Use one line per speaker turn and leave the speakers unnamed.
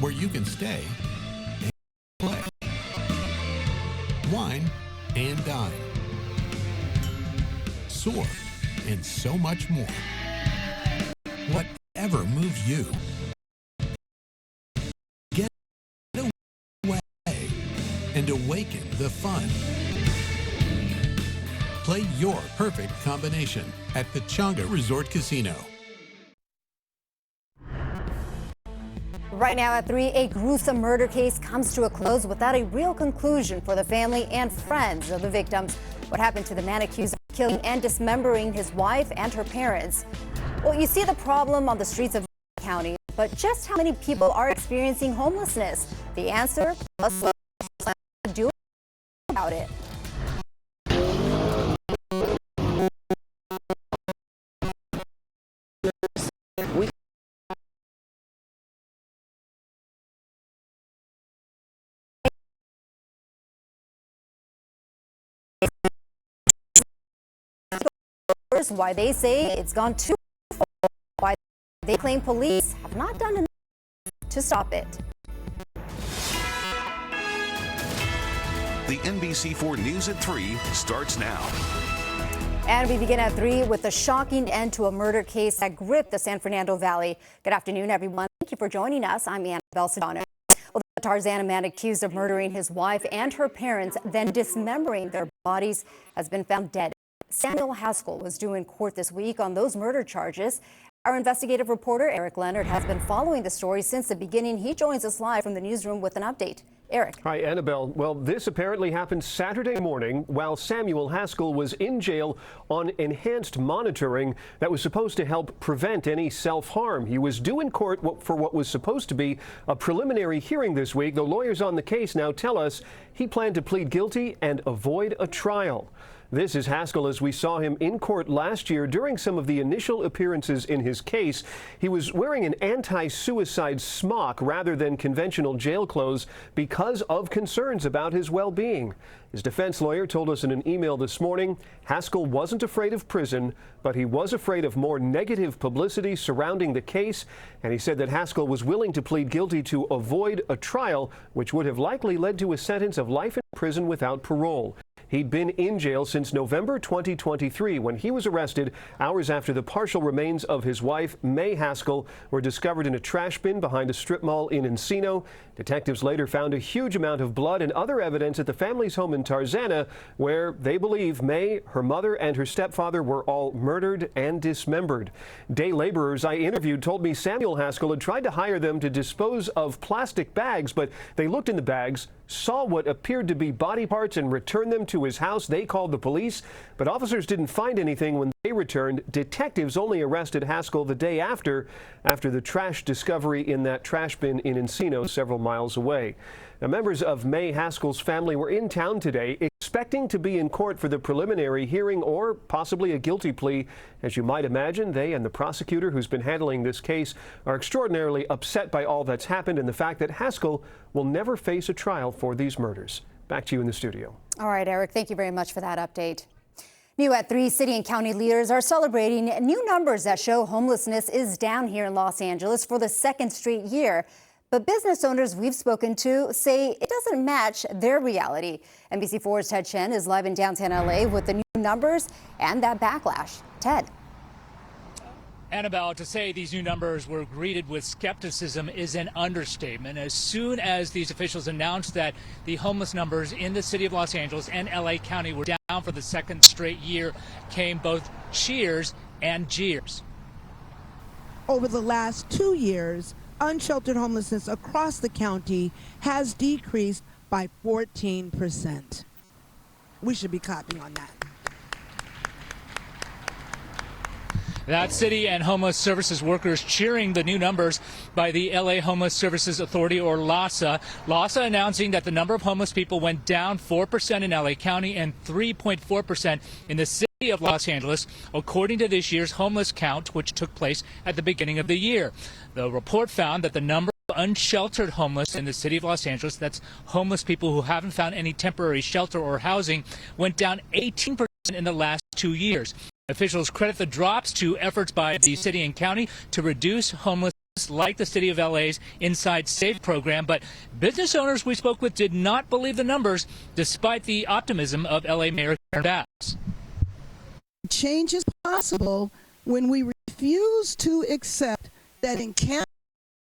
where you can stay and play, wine and dine, soar, and so much more. Whatever moves you, get away and awaken the fun. Play your perfect combination at the Changa Resort Casino.
Right now at 3, a gruesome murder case comes to a close without a real conclusion for the family and friends of the victims. What happened to the man accused of killing and dismembering his wife and her parents? Well, you see the problem on the streets of county, but just how many people are experiencing homelessness? The answer, plus what to do about it. Why they say it's gone too far, why they claim police have not done enough to stop it.
The NBC4 News at 3 starts now.
And we begin at 3 with the shocking end to a murder case that gripped the San Fernando Valley. Good afternoon, everyone. Thank you for joining us. I'm Annabelle Sedano. Well, the Tarzana man accused of murdering his wife and her parents, then dismembering their bodies, has been found dead. Samuel Haskell was due in court this week on those murder charges. Our investigative reporter, Eric Leonard, has been following the story since the beginning. He joins us live from the newsroom with an update. Eric.
Hi, Annabelle. Well, this apparently happened Saturday morning while Samuel Haskell was in jail on enhanced monitoring that was supposed to help prevent any self-harm. He was due in court for what was supposed to be a preliminary hearing this week. The lawyers on the case now tell us he planned to plead guilty and avoid a trial. This is Haskell as we saw him in court last year during some of the initial appearances in his case. He was wearing an anti-suicide smock rather than conventional jail clothes because of concerns about his well-being. His defense lawyer told us in an email this morning, Haskell wasn't afraid of prison, but he was afraid of more negative publicity surrounding the case. And he said that Haskell was willing to plead guilty to avoid a trial, which would have likely led to a sentence of life in prison without parole. He'd been in jail since November 2023 when he was arrested hours after the partial remains of his wife, May Haskell, were discovered in a trash bin behind a strip mall in Encino. Detectives later found a huge amount of blood and other evidence at the family's home in Tarzana, where they believe May, her mother, and her stepfather were all murdered and dismembered. Day laborers I interviewed told me Samuel Haskell had tried to hire them to dispose of plastic bags, but they looked in the bags, saw what appeared to be body parts, and returned them to his house. They called the police, but officers didn't find anything when they returned. Detectives only arrested Haskell the day after the trash discovery in that trash bin in Encino, several miles away. Now, members of May Haskell's family were in town today expecting to be in court for the preliminary hearing or possibly a guilty plea. As you might imagine, they and the prosecutor who's been handling this case are extraordinarily upset by all that's happened and the fact that Haskell will never face a trial for these murders. Back to you in the studio.
All right, Eric, thank you very much for that update. New at 3, city and county leaders are celebrating new numbers that show homelessness is down here in Los Angeles for the second straight year. But business owners we've spoken to say it doesn't match their reality. NBC4's Ted Chen is live in downtown LA with the new numbers and that backlash. Ted.
Annabelle, to say these new numbers were greeted with skepticism is an understatement. As soon as these officials announced that the homeless numbers in the city of Los Angeles and LA County were down for the second straight year, came both cheers and jeers.
Over the last 2 years, unsheltered homelessness across the county has decreased by 14%. We should be clapping on that.
That city and homeless services workers cheering the new numbers by the LA Homeless Services Authority, or LAHSA. LAHSA announcing that the number of homeless people went down 4% in LA County and 3.4% in the city of Los Angeles, according to this year's homeless count, which took place at the beginning of the year. The report found that the number of unsheltered homeless in the city of Los Angeles, that's homeless people who haven't found any temporary shelter or housing, went down 18% in the last 2 years. Officials credit the drops to efforts by the city and county to reduce homeless like the City of LA's Inside Safe program, but business owners we spoke with did not believe the numbers despite the optimism of LA Mayor Karen Bass.
Change is possible when we refuse to accept that in Canada